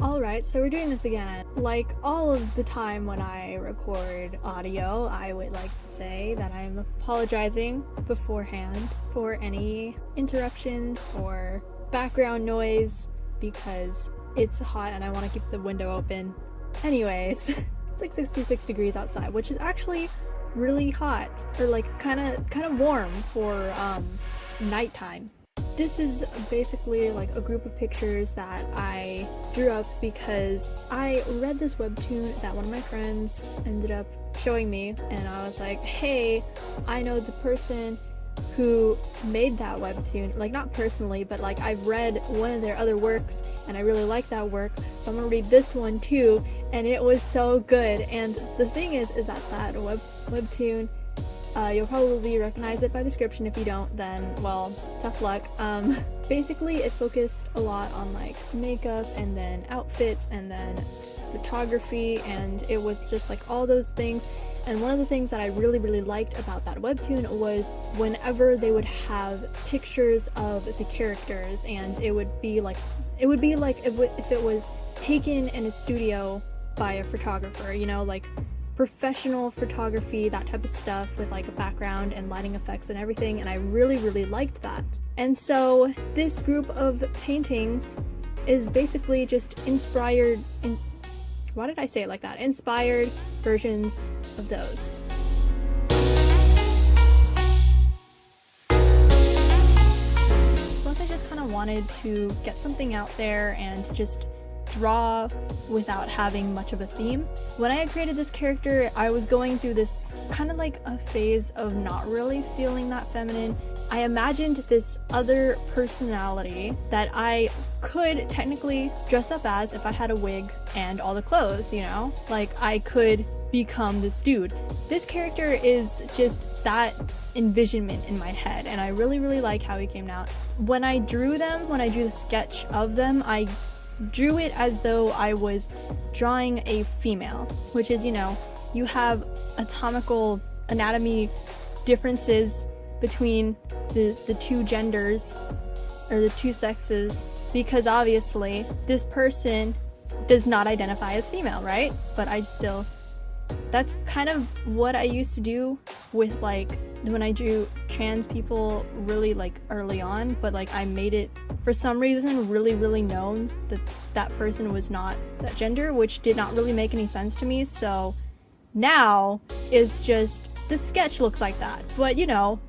Alright, so we're doing this again. Like all of the time when I record audio, I would like to say that I'm apologizing beforehand for any interruptions or background noise because it's hot and I want to keep the window open. Anyways, it's like 66 degrees outside, which is actually really hot, or like kind of warm for nighttime. This is basically like a group of pictures that I drew up because I read this webtoon that one of my friends ended up showing me, and I was like, hey, I know the person who made that webtoon, like not personally, but like I've read one of their other works and I really like that work, so I'm gonna read this one too, and it was so good. And the thing is that webtoon, you'll probably recognize it by description. If you don't, then well, tough luck. Basically it focused a lot on like makeup and then outfits and then photography, and it was just like all those things. And one of the things that I really liked about that webtoon was whenever they would have pictures of the characters, and it would be like if it was taken in a studio by a photographer, you know, like professional photography, that type of stuff with like a background and lighting effects and everything, and I really liked that. And so this group of paintings is basically just inspired versions of those. Plus I just kind of wanted to get something out there and just draw without having much of a theme. When I created this character, I was going through this kind of like a phase of not really feeling that feminine. I imagined this other personality that I could technically dress up as if I had a wig and all the clothes, you know? Like I could become this dude. This character is just that envisionment in my head, and I really like how he came out. When I drew the sketch of them, I drew it as though I was drawing a female, which is, you know, you have anatomy differences between the two genders or the two sexes, because obviously this person does not identify as female, right? But that's kind of what I used to do with like when I drew trans people really like early on, but like I made it for some reason really known that that person was not that gender, which did not really make any sense to me. So now it's just the sketch looks like that, but you know,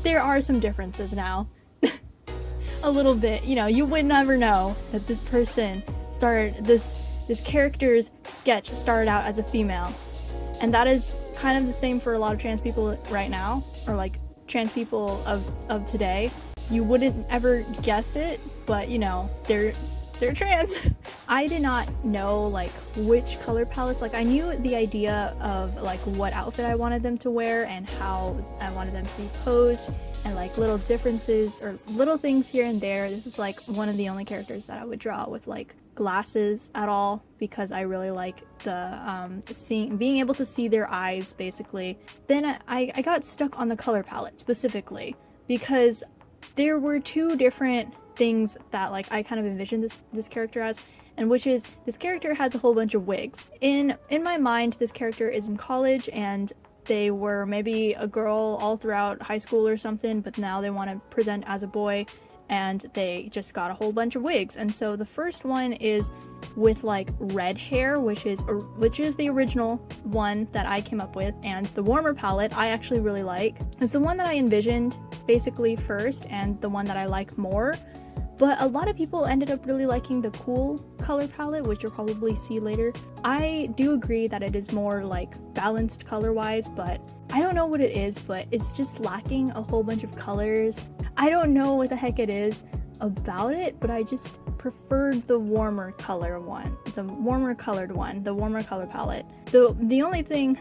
there are some differences now. A little bit, you know, you would never know that this character's sketch started out as a female. And that is kind of the same for a lot of trans people right now, or like trans people of today. You wouldn't ever guess it, but you know, they're trans. I did not know like which color palettes, like I knew the idea of like what outfit I wanted them to wear and how I wanted them to be posed, and like little differences or little things here and there. This is like one of the only characters that I would draw with like glasses at all, because I really like the being able to see their eyes basically. Then I got stuck on the color palette specifically because there were two different things that like I kind of envisioned this character as, and which is this character has a whole bunch of wigs. In my mind, this character is in college and they were maybe a girl all throughout high school or something, but now they want to present as a boy, and they just got a whole bunch of wigs. And so the first one is with like red hair, which is the original one that I came up with, and the warmer palette I actually really like. It's the one that I envisioned basically first and the one that I like more. But a lot of people ended up really liking the cool color palette, which you'll probably see later. I do agree that it is more like balanced color-wise, but I don't know what it is, but it's just lacking a whole bunch of colors. I don't know what the heck it is about it, but I just preferred the warmer colored one, the warmer color palette. The only thing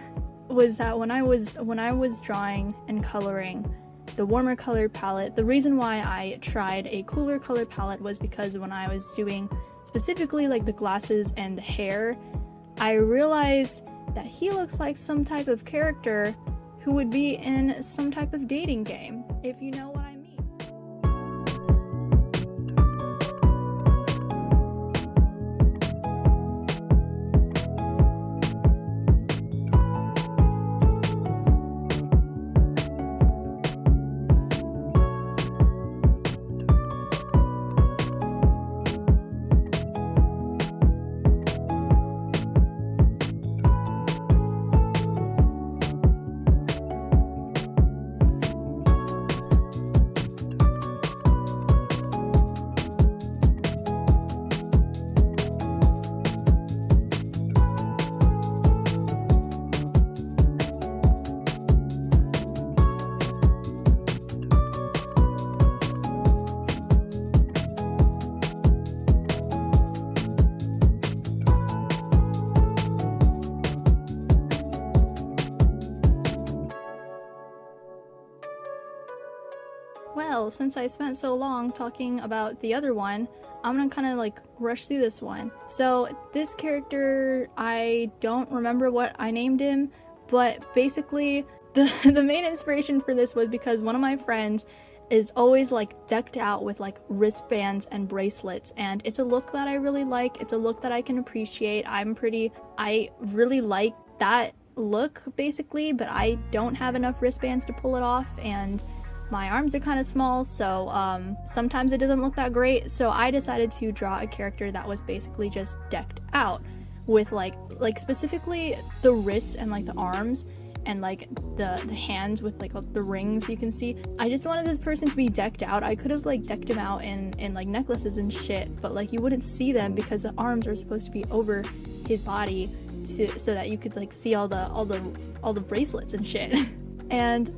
was that when I was drawing and coloring the warmer colored palette, the reason why I tried a cooler color palette was because when I was doing specifically like the glasses and the hair, I realized that he looks like some type of character who would be in some type of dating game, if you know what I mean. well, since I spent so long talking about the other one, I'm gonna kind of like rush through this one. So this character, I don't remember what I named him, but basically the main inspiration for this was because one of my friends is always like decked out with like wristbands and bracelets, and it's a look that I really like. It's a look that I can appreciate. I really like that look basically, but I don't have enough wristbands to pull it off, and my arms are kind of small, so sometimes it doesn't look that great. So I decided to draw a character that was basically just decked out with like specifically the wrists and like the arms and like the hands with like the rings you can see. I just wanted this person to be decked out. I could have like decked him out in like necklaces and shit, but like you wouldn't see them because the arms are supposed to be over his body so that you could like see all the bracelets and shit. And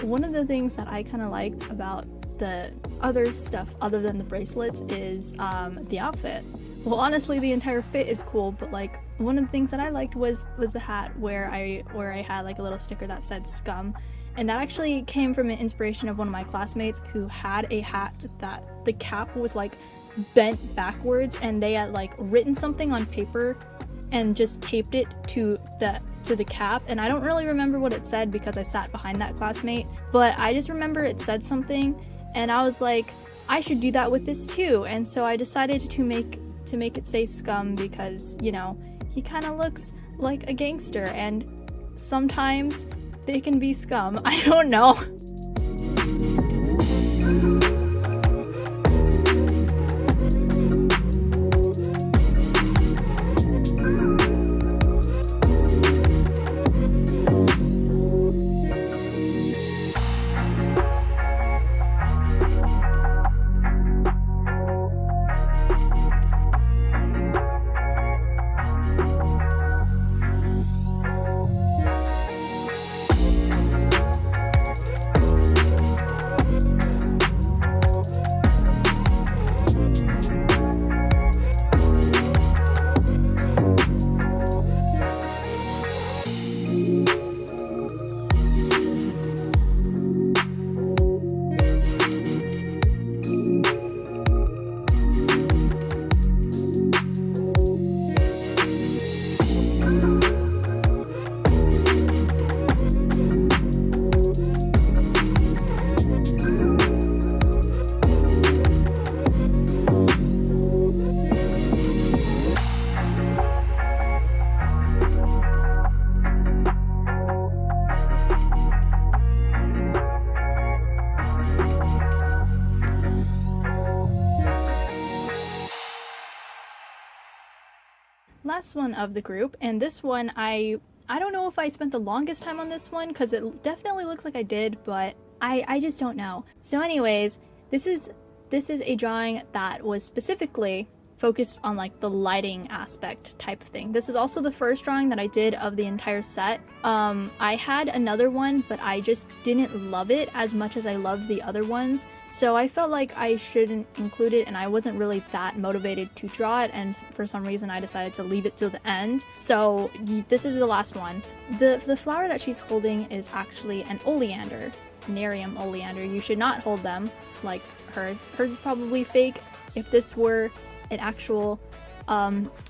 one of the things that I kind of liked about the other stuff other than the bracelets is the outfit. Well, honestly, the entire fit is cool, but like one of the things that I liked was the hat where I had like a little sticker that said scum, and that actually came from an inspiration of one of my classmates who had a hat that the cap was like bent backwards, and they had like written something on paper and just taped it to the cap, and I don't really remember what it said because I sat behind that classmate, but I just remember it said something, and I was like, I should do that with this too. And so I decided to make it say scum because, you know, he kind of looks like a gangster, and sometimes they can be scum. I don't know. Last one of the group, and this one I don't know if I spent the longest time on this one because it definitely looks like I did, but I just don't know. So anyways, this is a drawing that was specifically focused on like the lighting aspect type of thing. This is also the first drawing that I did of the entire set. I had another one, but I just didn't love it as much as I loved the other ones, so I felt like I shouldn't include it, and I wasn't really that motivated to draw it, and for some reason I decided to leave it till the end. So this is the last one. The flower that she's holding is actually an oleander, Nerium oleander. You should not hold them like hers. Hers is probably fake. If this were an actual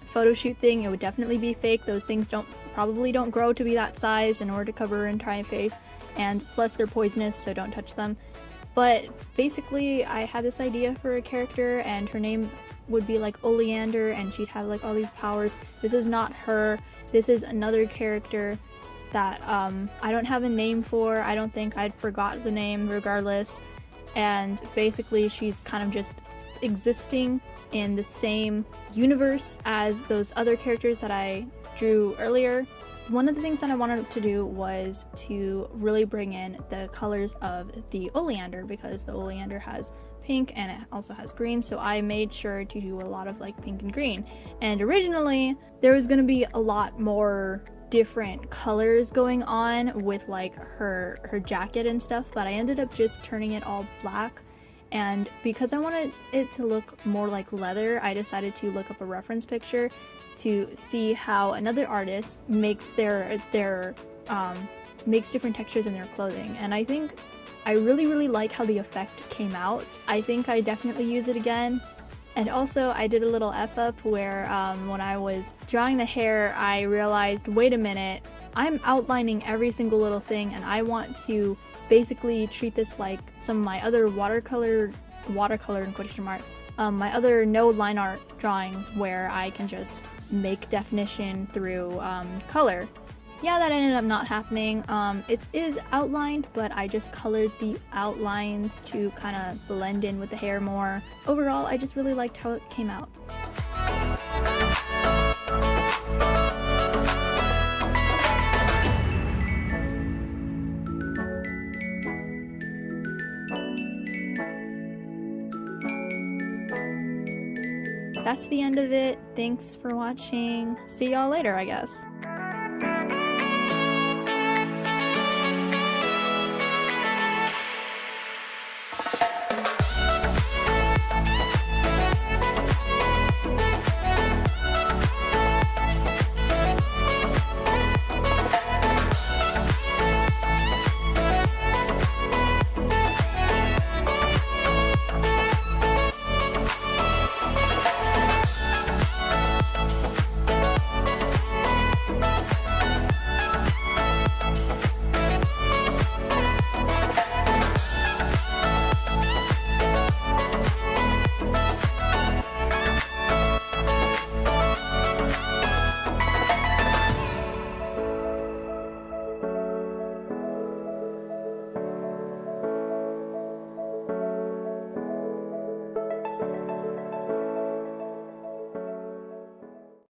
photo shoot thing, it would definitely be fake. Those things probably don't grow to be that size in order to cover her entire face, and plus they're poisonous, so don't touch them. But basically I had this idea for a character, and her name would be like Oleander, and she'd have like all these powers. This is not her. This is another character that I don't have a name for. I don't think. I'd forgot the name regardless, and basically she's kind of just existing in the same universe as those other characters that I drew earlier. One of the things that I wanted to do was to really bring in the colors of the oleander, because the oleander has pink and it also has green, so I made sure to do a lot of like pink and green. And originally there was going to be a lot more different colors going on with like her jacket and stuff, but I ended up just turning it all black. And because I wanted it to look more like leather, I decided to look up a reference picture to see how another artist makes makes different textures in their clothing. And I think I really like how the effect came out. I think I definitely use it again. And also, I did a little F-up where when I was drawing the hair, I realized, wait a minute, I'm outlining every single little thing, and I want to basically treat this like some of my other watercolor in quotation marks, my other no line art drawings where I can just make definition through color. Yeah, that ended up not happening. It is outlined, but I just colored the outlines to kind of blend in with the hair more. Overall, I just really liked how it came out. That's the end of it. Thanks for watching. See y'all later, I guess.